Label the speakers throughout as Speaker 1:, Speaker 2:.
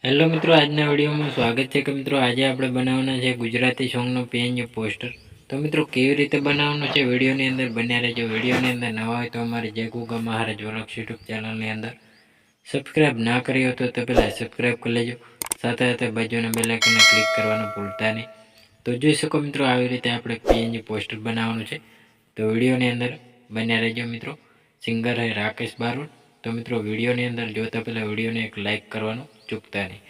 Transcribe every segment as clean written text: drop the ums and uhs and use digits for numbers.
Speaker 1: Hello મિત્રો, આજના વિડીયોમાં સ્વાગત છે કે મિત્રો આજે આપણે બનાવવાના છે ગુજરાતી સોંગનો પીએનજી પોસ્ટર। તો મિત્રો કેવી રીતે બનાવવાનો છે વિડીયોની અંદર બન્યા રહેજો। વિડીયોની અંદર નવા હોય તો અમારી જય ગુગા મહારાજ વ્લોગ્સ યુટ્યુબ ચેનલની અંદર સબસ્ક્રાઇબ ના કરી હોય તો પહેલાં સબસ્ક્રાઇબ કરી લેજો, સાથે સાથે બાજુના બેલ આઇકનને ક્લિક કરવાનું ભૂલતા નહીં। તો જોઈ શકો મિત્રો આવી રીતે આપણે પીએનજી પોસ્ટર બનાવવાનું છે, તો વિડીયોની અંદર બન્યા રહેજો મિત્રો। સિંગર है राकेश बारोट। तो मित्रों विडियोनी अंदर जोता पहला विडियोने एक लाइक करवानुं चूकता नहीं।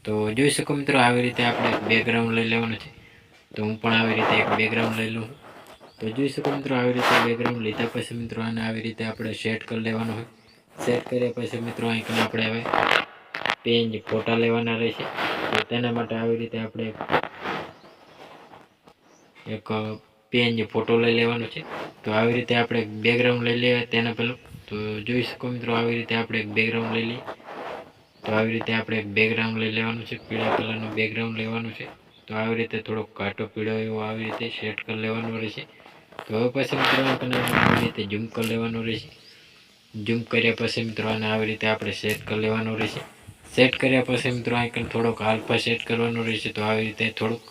Speaker 1: तो जोई शको मित्रों आवी रीते आपणे बेकग्राउंड लई लेवानुं छे। तो हूँ पण आवी रीते एक बेकग्राउंड लई लऊं। तो जोई शको मित्रों आवी रीते बेकग्राउंड लीधा पछी मित्रों आने आवी रीते आपणे सेट कर लेवानुं होय। सेट कर्या पछी मित्रों અહીં કને આપણે હવે પેજ ફોટા લેવાના રહેશે। તો તેના માટે આવી રીતે આપણે એક પેજ ફોટો લઈ લેવાનો છે। તો આવી રીતે આપણે બેકગ્રાઉન્ડ લઈ લેવા તેના પહેલું તો જોઈ શકો મિત્રો આવી રીતે આપણે એક બેકગ્રાઉન્ડ લઈ લઈએ। તો આવી રીતે આપણે એક બેકગ્રાઉન્ડ લઈ લેવાનું છે, પીળા કલરનું બેકગ્રાઉન્ડ લેવાનું છે। તો આવી રીતે થોડોક ઘાટો પીળો એવો આવી રીતે સેટ કરી લેવાનો રહેશે। તો હવે પછી મિત્રો આવી રીતે ઝૂમ કરી લેવાનું રહેશે। ઝૂમ કર્યા પછી મિત્રો આને આવી રીતે આપણે સેટ કરી લેવાનું રહેશે। સેટ કર્યા પછી મિત્રો અહીં થોડોક આલ્ફા સેટ કરવાનું રહેશે। તો આવી રીતે થોડુંક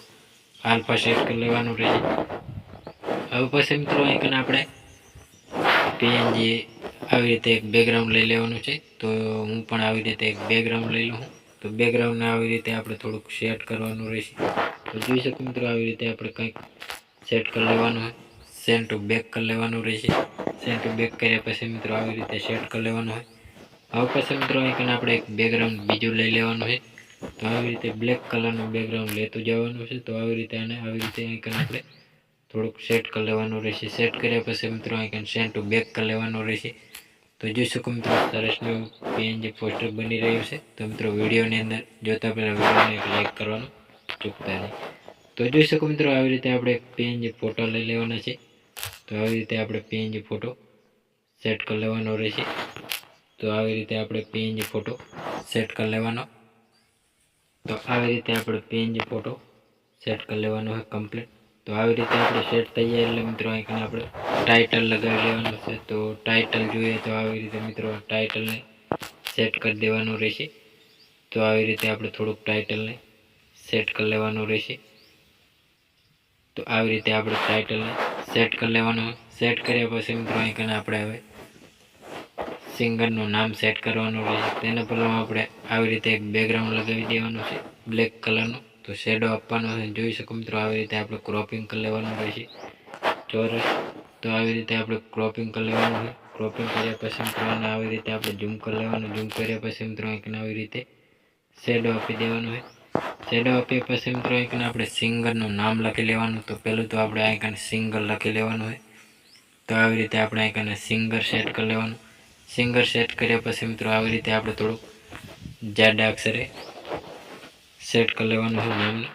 Speaker 1: આલ્ફા સેટ કરી લેવાનું રહેશે। હવે પછી મિત્રો અહીં આપણે પીએનજી આવી રીતે એક બેકગ્રાઉન્ડ લઈ લેવાનું છે। તો હું પણ આવી રીતે એક બેકગ્રાઉન્ડ લઈ લઉં। તો બેકગ્રાઉન્ડને આવી રીતે આપણે થોડુંક સેટ કરવાનું રહેશે। તો જોઈ શકો મિત્રો આવી રીતે આપણે કંઈક સેટ કરી લેવાનું હોય, સેન્ડ ટુ બેક કરી લેવાનું રહેશે। સેન્ડ ટુ બેક કર્યા પછી મિત્રો આવી રીતે સેટ કરી લેવાનું હોય। હવે પછી મિત્રો અહીં આપણે એક બેકગ્રાઉન્ડ બીજું લઈ લેવાનું છે। તો આવી રીતે બ્લેક કલરનું બેકગ્રાઉન્ડ લેતું જવાનું છે। તો આવી રીતે આને આવી રીતે અહીં આપણે થોડુંક સેટ કરી લેવાનું રહેશે। સેટ કર્યા પછી મિત્રો અહીં સેન્ડ ટુ બેક કરી લેવાનું રહેશે। તો જોઈ શકો મિત્રો સરસનું પીએનજી પોસ્ટર બની રહ્યું છે। તો મિત્રો વિડીયોની અંદર જોતા પહેલાં વિડીયોને એક લાઇક કરવાનું ચૂકતા નહીં। તો જોઈ શકો મિત્રો આવી રીતે આપણે પીએનજી ફોટો લઈ લેવાના છે। તો આવી રીતે આપણે પીએનજી ફોટો સેટ કરી લેવાનો રહેશે। તો આવી રીતે આપણે પીએનજી ફોટો સેટ કરી લેવાનો। તો આવી રીતે આપણે પીએનજી ફોટો સેટ કરી લેવાનો હોય કમ્પ્લીટ। તો આવી રીતે આપણે સેટ થઈ જાય એટલે મિત્રો અહીં આપણે ટાઇટલ લગાવી લેવાનું છે। તો ટાઇટલ જોઈએ તો આવી રીતે મિત્રો ટાઇટલને સેટ કરી દેવાનું રહેશે। તો આવી રીતે આપણે થોડુંક ટાઇટલને સેટ કરી લેવાનું રહેશે। તો આવી રીતે આપણે ટાઇટલને સેટ કરી લેવાનું। સેટ કર્યા પછી મિત્રો અહીં આપણે હવે સિંગરનું નામ સેટ કરવાનું રહેશે। તેના પહેલાં આપણે આવી રીતે એક બેકગ્રાઉન્ડ લગાવી દેવાનું છે બ્લેક કલરનું। તો શેડો આપવાનો છે। જોઈ શકો મિત્રો આવી રીતે આપણે ક્રોપિંગ કરી લેવાનું રહેશે ચોરસ। તો આવી રીતે આપણે ક્રોપિંગ કરી લેવાનું હોય। ક્રોપિંગ કર્યા પછી મિત્રો આવી રીતે આપણે ઝૂમ કરી લેવાનું। ઝૂમ કર્યા પછી મિત્રો અહીં આવી રીતે શેડો આપી દેવાનું હોય। શેડો આપ્યા પછી મિત્રો અહીં આપણે સિંગરનું નામ લખી લેવાનું। તો પહેલું તો આપણે અહીં સિંગર લખી લેવાનું હોય। તો આવી રીતે આપણે અહીં સિંગર સેટ કરી લેવાનું। સિંગર સેટ કર્યા પછી મિત્રો આવી રીતે આપણે થોડુંક જાડા અક્ષરે સેટ કરી લેવાનું છે નામને।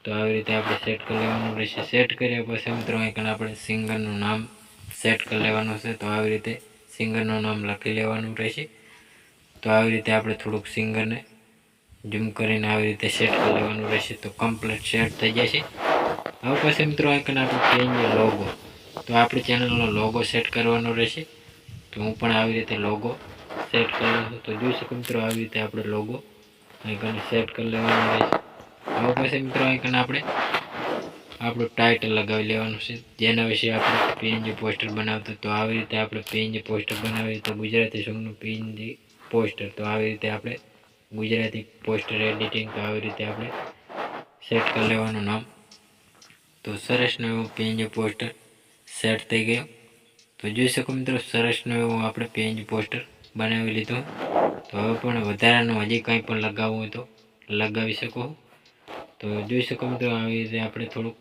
Speaker 1: તો આવી રીતે આપણે સેટ કરી લેવાનું રહેશે। સેટ કર્યા પછી મિત્રો અહીં આપણે સિંગરનું નામ સેટ કરી લેવાનું છે। તો આવી રીતે સિંગરનું નામ લખી લેવાનું રહેશે। તો આવી રીતે આપણે થોડુંક સિંગરને ઝૂમ કરીને આવી રીતે સેટ કરી લેવાનું રહેશે। તો કમ્પ્લીટ સેટ થઈ જશે। હવે પછી મિત્રો અહીં આપણે પેજ લોગો, તો આપણી ચેનલનો લોગો સેટ કરવાનો રહેશે। તો હું પણ આવી રીતે લોગો સેટ કરું છું। તો જોઈ શકો મિત્રો આવી રીતે આપણે લોગો અહીં સેટ કરી લેવાનો રહેશે। હવે પછી મિત્રો અહીં આપણે આપણું ટાઇટલ લગાવી લેવાનું છે જેના વિશે આપણે પીએનજી પોસ્ટર બનાવતા। તો આવી રીતે આપણે પીએનજી પોસ્ટર બનાવીએ તો ગુજરાતી સોંગનું પીએનજી પોસ્ટર। તો આવી રીતે આપણે ગુજરાતી પોસ્ટર એડિટિંગ તો આવી રીતે આપણે સેટ કરી લેવાનું નામ। તો સરસનું એવું પીએનજી પોસ્ટર સેટ થઈ ગયું। તો જોઈ શકો મિત્રો સરસનું એવું આપણે પીએનજી પોસ્ટર બનાવી લીધું। તો હવે પણ વધારાનું હજી કંઈ પણ લગાવવું હોય તો લગાવી શકો। તો જોઈ શકો મિત્રો આવી રીતે આપણે થોડુંક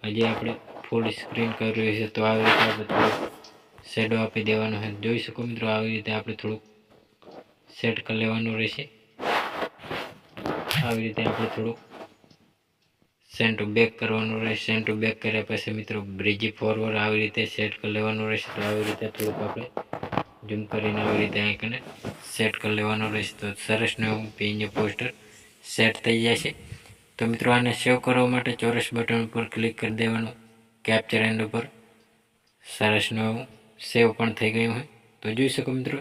Speaker 1: હજી આપણે ફૂલ સ્ક્રીન કરવી છે। તો આવી રીતે આપણે થોડુંક શેડો આપી દેવાનો છે। જોઈ શકો મિત્રો આવી રીતે આપણે થોડુંક સેટ કરી લેવાનું રહેશે। આવી રીતે આપણે થોડુંક સેન્ડ ટુ બેક કરવાનું રહેશે। સેન્ડ ટુ બેક કર્યા પછી મિત્રો બ્રિજી ફોરવર્ડ આવી રીતે સેટ કરી લેવાનું રહેશે। તો આવી રીતે થોડુંક આપણે ઝૂમ કરીને આવી રીતે અહીં સેટ કરી લેવાનું રહેશે। તો સરસનું એવું પીએનજી પોસ્ટર સેટ થઈ જશે। તો મિત્રો આને સેવ કરવા માટે ચોરસ બટન ઉપર ક્લિક કરી દેવાનું કેપ્ચર એન્ડ ઉપર। સરસનું એવું સેવ પણ થઈ ગયું હોય। તો જોઈ શકો મિત્રો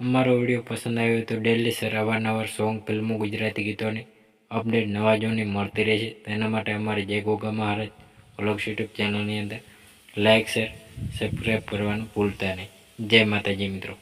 Speaker 1: અમારો વિડીયો પસંદ આવ્યો તો ડેલી સર અવારનવાર સોંગ ફિલ્મો ગુજરાતી ગીતોની અપડેટ નવા જોની મળતી રહેશે. તેના માટે અમારી જય ગોગા મહારાજ વ્લોગ્સ યુટ્યુબ ચેનલની અંદર લાઇક શેર સબસ્ક્રાઈબ કરવાનું ભૂલતા નહીં. જય માતાજી મિત્રો.